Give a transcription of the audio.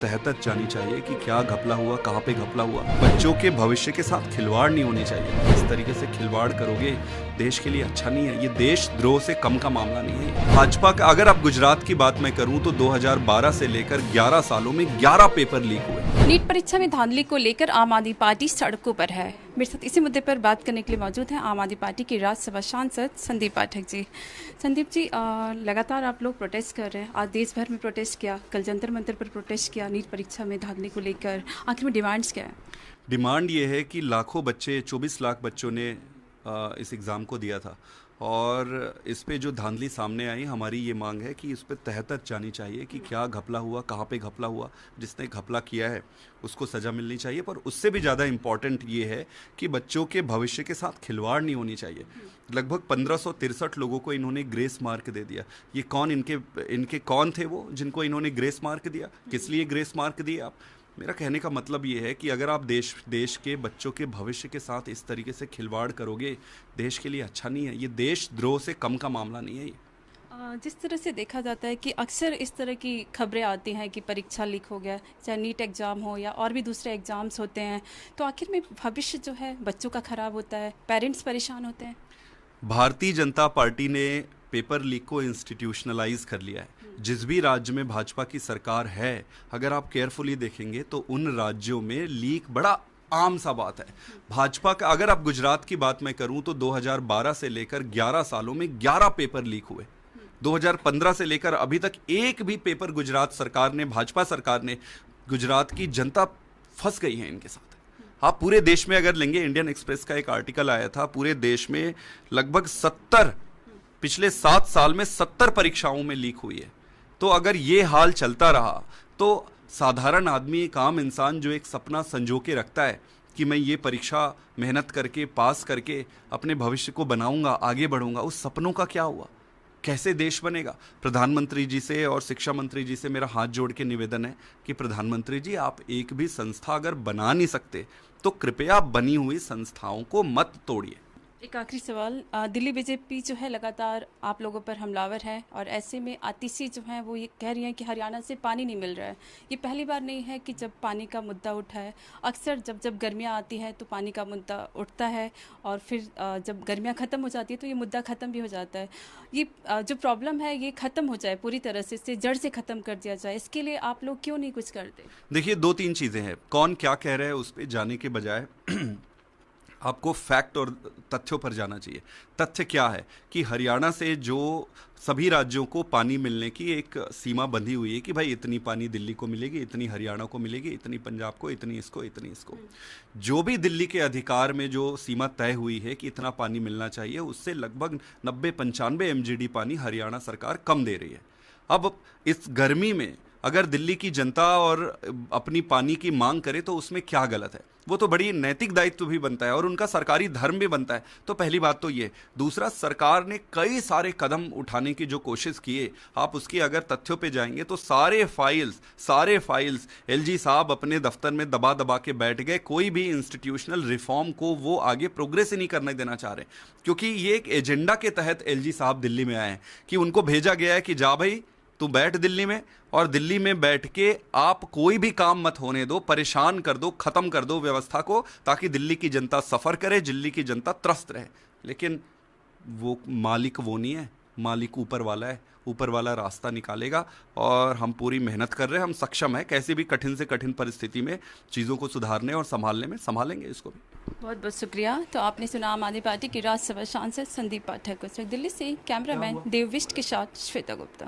तह तक जानी चाहिए कि क्या घपला हुआ, कहाँ पे घपला हुआ। बच्चों के भविष्य के साथ खिलवाड़ नहीं होनी चाहिए। इस तरीके से खिलवाड़ करोगे देश के लिए अच्छा नहीं है। ये देशद्रोह से कम का मामला नहीं है। भाजपा का अगर अब गुजरात की बात मैं करूं तो 2012 से लेकर 11 सालों में 11 पेपर लीक हुए। नीट परीक्षा में धांधली को लेकर आम आदमी पार्टी सड़कों पर है। मेरे साथ इसी मुद्दे पर बात करने के लिए मौजूद हैं आम आदमी पार्टी के राज्यसभा सांसद संदीप पाठक जी। संदीप जी, लगातार आप लोग प्रोटेस्ट कर रहे हैं। आज देश भर में प्रोटेस्ट किया, कल जंतर मंतर पर प्रोटेस्ट किया नीट परीक्षा में धांधली को लेकर। आखिर में डिमांड्स क्या है? डिमांड ये है कि लाखों बच्चे, 24 लाख बच्चों ने इस एग्ज़ाम को दिया था और इस पे जो धांधली सामने आई, हमारी ये मांग है कि इस पे तह तक जानी चाहिए कि क्या घपला हुआ, कहाँ पे घपला हुआ। जिसने घपला किया है उसको सज़ा मिलनी चाहिए, पर उससे भी ज़्यादा इम्पॉर्टेंट ये है कि बच्चों के भविष्य के साथ खिलवाड़ नहीं होनी चाहिए। लगभग 1563 लोगों को इन्होंने ग्रेस मार्क दे दिया। ये कौन इनके कौन थे वो जिनको इन्होंने ग्रेस मार्क दिया? किस लिए ग्रेस मार्क दिए आप? मेरा कहने का मतलब ये है कि अगर आप देश के बच्चों के भविष्य के साथ इस तरीके से खिलवाड़ करोगे देश के लिए अच्छा नहीं है। ये देशद्रोह से कम का मामला नहीं है ये। जिस तरह से देखा जाता है कि अक्सर इस तरह की खबरें आती हैं कि परीक्षा लीक हो गया, चाहे नीट एग्ज़ाम हो या और भी दूसरे एग्ज़ाम्स होते हैं, तो आखिर में भविष्य जो है बच्चों का ख़राब होता है, पेरेंट्स परेशान होते हैं। भारतीय जनता पार्टी ने पेपर लीक को इंस्टीट्यूशनलाइज कर लिया है। जिस भी राज्य में भाजपा की सरकार है, अगर आप केयरफुली देखेंगे तो उन राज्यों में लीक बड़ा आम सा बात है। भाजपा का अगर आप गुजरात की बात मैं करूं तो 2012 से लेकर 11 सालों में 11 पेपर लीक हुए। 2015 से लेकर अभी तक एक भी पेपर गुजरात सरकार ने, भाजपा सरकार ने, गुजरात की जनता फंस गई है इनके साथ। आप पूरे देश में अगर लेंगे, इंडियन एक्सप्रेस का एक आर्टिकल आया था, पूरे देश में लगभग 70, पिछले 7 साल में 70 परीक्षाओं में लीक हुई है। तो अगर ये हाल चलता रहा तो साधारण आदमी, एक आम इंसान जो एक सपना संजो के रखता है कि मैं ये परीक्षा मेहनत करके पास करके अपने भविष्य को बनाऊंगा, आगे बढ़ूंगा, उस सपनों का क्या हुआ? कैसे देश बनेगा? प्रधानमंत्री जी से और शिक्षा मंत्री जी से मेरा हाथ जोड़ के निवेदन है कि प्रधानमंत्री जी, आप एक भी संस्था अगर बना नहीं सकते तो कृपया बनी हुई संस्थाओं को मत तोड़िए। एक आखिरी सवाल, दिल्ली बीजेपी जो है लगातार आप लोगों पर हमलावर है और ऐसे में आतिशी जो है वो ये कह रही हैं कि हरियाणा से पानी नहीं मिल रहा है। ये पहली बार नहीं है कि जब पानी का मुद्दा उठा है। अक्सर जब गर्मियाँ आती हैं तो पानी का मुद्दा उठता है और फिर जब गर्मियाँ ख़त्म हो जाती है तो ये मुद्दा ख़त्म भी हो जाता है। ये जो प्रॉब्लम है ये ख़त्म हो जाए पूरी तरह से, इससे जड़ से ख़त्म कर दिया जाए, इसके लिए आप लोग क्यों नहीं कुछ करते? देखिए, 2-3 चीज़ें हैं। कौन क्या कह रहा है उस पर जाने के बजाय आपको फैक्ट और तथ्यों पर जाना चाहिए। तथ्य क्या है कि हरियाणा से जो सभी राज्यों को पानी मिलने की एक सीमा बंधी हुई है कि भाई इतनी पानी दिल्ली को मिलेगी, इतनी हरियाणा को मिलेगी, इतनी पंजाब को, इतनी इसको, इतनी इसको। जो भी दिल्ली के अधिकार में जो सीमा तय हुई है कि इतना पानी मिलना चाहिए, उससे लगभग 90-95 MGD पानी हरियाणा सरकार कम दे रही है। अब इस गर्मी में अगर दिल्ली की जनता और अपनी पानी की मांग करे तो उसमें क्या गलत है? वो तो बड़ी नैतिक दायित्व भी बनता है और उनका सरकारी धर्म भी बनता है। तो पहली बात तो ये। दूसरा, सरकार ने कई सारे कदम उठाने की जो कोशिश किए, आप उसकी अगर तथ्यों पे जाएंगे तो सारे फाइल्स एलजी साहब अपने दफ्तर में दबा दबा के बैठ गए। कोई भी इंस्टीट्यूशनल रिफॉर्म को वो आगे प्रोग्रेस ही नहीं करने देना चाह रहे, क्योंकि ये एक एजेंडा के तहत एलजी साहब दिल्ली में आए हैं कि उनको भेजा गया है कि जा भाई तू बैठ दिल्ली में, और दिल्ली में बैठ के आप कोई भी काम मत होने दो, परेशान कर दो, खत्म कर दो व्यवस्था को, ताकि दिल्ली की जनता सफ़र करे, दिल्ली की जनता त्रस्त रहे। लेकिन वो मालिक वो नहीं है, मालिक ऊपर वाला है। ऊपर वाला रास्ता निकालेगा और हम पूरी मेहनत कर रहे हैं। हम सक्षम हैं कैसी भी कठिन से कठिन परिस्थिति में चीज़ों को सुधारने और संभालने में, संभालेंगे इसको भी। बहुत बहुत शुक्रिया। तो आपने सुना आम आदमी पार्टी के राज्यसभा सांसद संदीप पाठक को। दिल्ली से कैमरामैन देवविष्ट के साथ श्वेता गुप्ता।